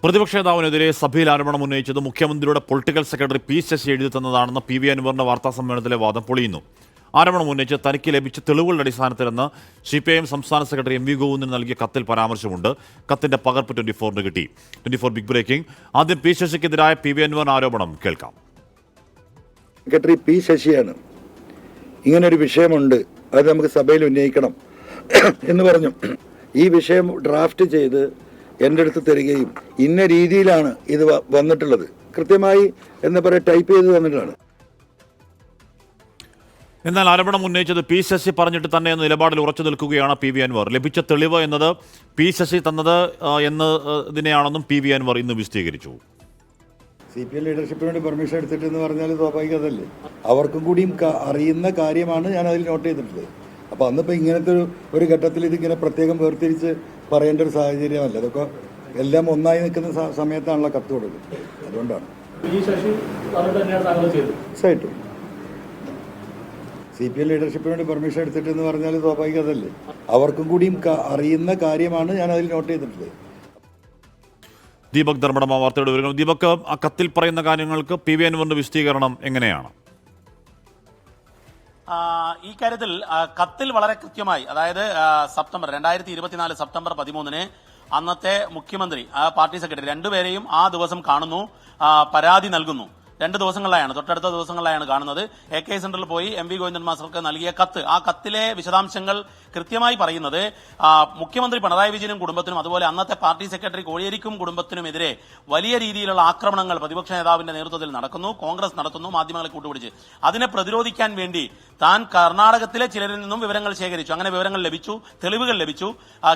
പ്രതിപക്ഷ നേതാവിനെതിരെ സഭയിൽ ആരോപണം ഉന്നയിച്ചത് മുഖ്യമന്ത്രിയുടെ പൊളിറ്റിക്കൽ സെക്രട്ടറി പി ശശി എഴുതി തന്നതാണെന്ന് പി വി അൻവറിന്റെ വാർത്താ സമ്മേളനത്തിലെ വാദം പൊളിയുന്നു. ആരോപണം ഉന്നയിച്ച് തനിക്ക് ലഭിച്ച തെളിവുകളുടെ അടിസ്ഥാനത്തിലെന്ന് CPIM സംസ്ഥാന സെക്രട്ടറി MV ഗോവിന്ദന് നൽകിയ കത്തിൽ പരാമർശമുണ്ട്. കത്തിന്റെ പകർപ്പ് 24 കിട്ടി. 24 ബിഗ് ബ്രേക്കിംഗ്. ആദ്യം പി ശശിക്കെതിരായ പി വി അൻവർ ആരോപണം കേൾക്കാം. സെക്രട്ടറി പി ശശിയാണ് ഇങ്ങനൊരു വിഷയമുണ്ട്, അത് നമുക്ക് സഭയിൽ ഉന്നയിക്കണം എന്ന് പറഞ്ഞു. ഈ വിഷയം ഡ്രാഫ്റ്റ് ചെയ്ത് എൻ്റെ അടുത്ത് തരികയും ഇന്ന രീതിയിലാണ് ഇത് വന്നിട്ടുള്ളത്, കൃത്യമായി എന്താ പറയുക, ടൈപ്പ് ചെയ്ത് തന്നിട്ടാണ്. എന്നാൽ ആരോപണം ഉന്നയിച്ചത് പി ശശി പറഞ്ഞിട്ട് തന്നെ എന്ന നിലപാടിൽ ഉറച്ചു നിൽക്കുകയാണ് പി വി അൻവർ. ലഭിച്ച തെളിവ് എന്നത് പി ശശി തന്നത് എന്നതിനെയാണെന്നും പി വി അൻവർ ഇന്ന് വിശദീകരിച്ചു. CPM ലീഡർഷിപ്പിന് വേണ്ടി പെർമിഷൻ എടുത്തിട്ടെന്ന് പറഞ്ഞാൽ സ്വാഭാവികതല്ലേ, അവർക്കും കൂടിയും അറിയുന്ന കാര്യമാണ് ഞാൻ അതിൽ നോട്ട് ചെയ്തിട്ടുള്ളത്. അപ്പോൾ അന്നിപ്പോൾ ഇങ്ങനത്തെ ഒരു ഘട്ടത്തിൽ ഇതിങ്ങനെ പ്രത്യേകം വേർതിരിച്ച് പറയേണ്ട ഒരു സാഹചര്യമല്ല. അതൊക്കെ എല്ലാം ഒന്നായി നിൽക്കുന്ന സമയത്താണല്ലോ കത്ത് കൊടുക്കുന്നത്. അതുകൊണ്ടാണ് തീർച്ചയായിട്ടും CPM ലീഡർഷിപ്പിന് വേണ്ടി പെർമിഷൻ എടുത്തിട്ടെന്ന് പറഞ്ഞാൽ സ്വാഭാവികതല്ലേ, അവർക്കും കൂടിയും അറിയുന്ന കാര്യമാണ് ഞാൻ അതിൽ നോട്ട് ചെയ്തിട്ടുള്ളത്. ദീപക് ധർമ്മടമ വാർത്തയുടെ വിവരങ്ങൾ. ദീപക്, ആ കത്തിൽ പറയുന്ന കാര്യങ്ങൾക്ക് പി വി അൻവറിന്റെ വിശദീകരണം എങ്ങനെയാണ്? ഈ കാര്യത്തിൽ കത്തിൽ വളരെ കൃത്യമായി, അതായത് 2024 സെപ്റ്റംബർ 13 അന്നത്തെ മുഖ്യമന്ത്രി, പാർട്ടി സെക്രട്ടറി രണ്ടുപേരെയും ആ ദിവസം കാണുന്നു, പരാതി നൽകുന്നു. 2 ദിവസങ്ങളിലായാണ്, തൊട്ടടുത്ത ദിവസങ്ങളിലായാണ് കാണുന്നത്. AK സെന്ററിൽ പോയി MV ഗോവിന്ദൻ മാസ്റ്റർക്ക് നൽകിയ കത്ത്, ആ കത്തിലെ വിശദാംശങ്ങൾ കൃത്യമായി പറയുന്നത് മുഖ്യമന്ത്രി പിണറായി വിജയനും കുടുംബത്തിനും അതുപോലെ അന്നത്തെ പാർട്ടി സെക്രട്ടറി കോടിയേരിക്കും കുടുംബത്തിനുമെതിരെ വലിയ രീതിയിലുള്ള ആക്രമണങ്ങൾ പ്രതിപക്ഷ നേതാവിന്റെ നേതൃത്വത്തിൽ നടക്കുന്നു, കോൺഗ്രസ് നടത്തുന്നു, മാധ്യമങ്ങളെ കൂട്ടുപിടിച്ച്. അതിനെ പ്രതിരോധിക്കാൻ വേണ്ടി താൻ കർണാടകത്തിലെ ചിലരിൽ നിന്നും വിവരങ്ങൾ ശേഖരിച്ചു. അങ്ങനെ വിവരങ്ങൾ ലഭിച്ചു, തെളിവുകൾ ലഭിച്ചു.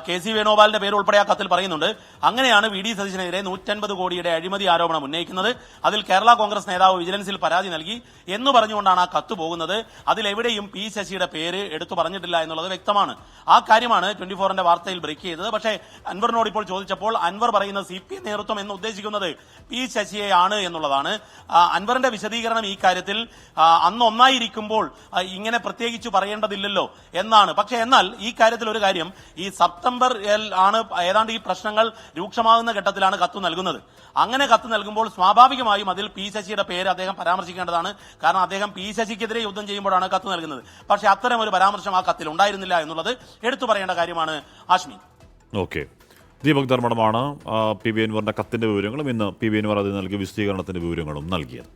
KC വേണുഗോപാലിന്റെ പേര് ഉൾപ്പെടെ ആ കത്തിൽ പറയുന്നുണ്ട്. അങ്ങനെയാണ് VD സതീശനെതിരെ 150 കോടിയുടെ അഴിമതി ആരോപണം ഉന്നയിക്കുന്നത്. അതിൽ കേരള കോൺഗ്രസ് നേതാവ് വിജിലൻസിൽ പരാതി നൽകി എന്ന് പറഞ്ഞുകൊണ്ടാണ് ആ കത്ത് പോകുന്നത്. അതിലെവിടെയും പി ശശിയുടെ പേര് എടുത്തു പറഞ്ഞിട്ടില്ല എന്നുള്ളത് വ്യക്തമാണ്. ആ കാര്യമാണ് 24ന്റെ വാർത്തയിൽ ബ്രേക്ക് ചെയ്തത്. പക്ഷേ അൻവറിനോട് ഇപ്പോൾ ചോദിച്ചപ്പോൾ അൻവർ പറയുന്നത് CPM നേതൃത്വം എന്ന് ഉദ്ദേശിക്കുന്നത് പി ശശിയെയാണ് എന്നുള്ളതാണ്. അൻവറിന്റെ വിശദീകരണം ഈ കാര്യത്തിൽ അന്ന് ഒന്നായിരിക്കുമ്പോൾ ഇങ്ങനെ പ്രത്യേകിച്ച് പറയേണ്ടതില്ലല്ലോ എന്നാണ്. പക്ഷേ എന്നാൽ ഈ കാര്യത്തിൽ ഒരു കാര്യം, ഈ സെപ്റ്റംബറിൽ ആണ് ഏതാണ്ട് ഈ പ്രശ്നങ്ങൾ രൂക്ഷമാകുന്ന ഘട്ടത്തിലാണ് കത്ത് നൽകുന്നത്. അങ്ങനെ കത്ത് നൽകുമ്പോൾ സ്വാഭാവികമായും അതിൽ പി ശശിയുടെ പേര് അദ്ദേഹം പരാമർശിക്കേണ്ടതാണ്. കാരണം അദ്ദേഹം പി ശശിക്കെതിരെ യുദ്ധം ചെയ്യുമ്പോഴാണ് കത്ത് നൽകുന്നത്. പക്ഷെ അത്തരം ഒരു പരാമർശം ആ കത്തിൽ ഉണ്ടായിരുന്നില്ല എന്നുള്ളത് എടുത്തു പറയേണ്ട കാര്യമാണ്. ആഷ്മി. ഓക്കെ, ദീപക് ധർമ്മടമാണ് പി വി അൻവറിന്റെ കത്തിന്റെ വിവരങ്ങളും ഇന്ന് പി വി അൻവർ അതിൽ നൽകിയ വിശദീകരണത്തിന്റെ വിവരങ്ങളും നൽകിയത്.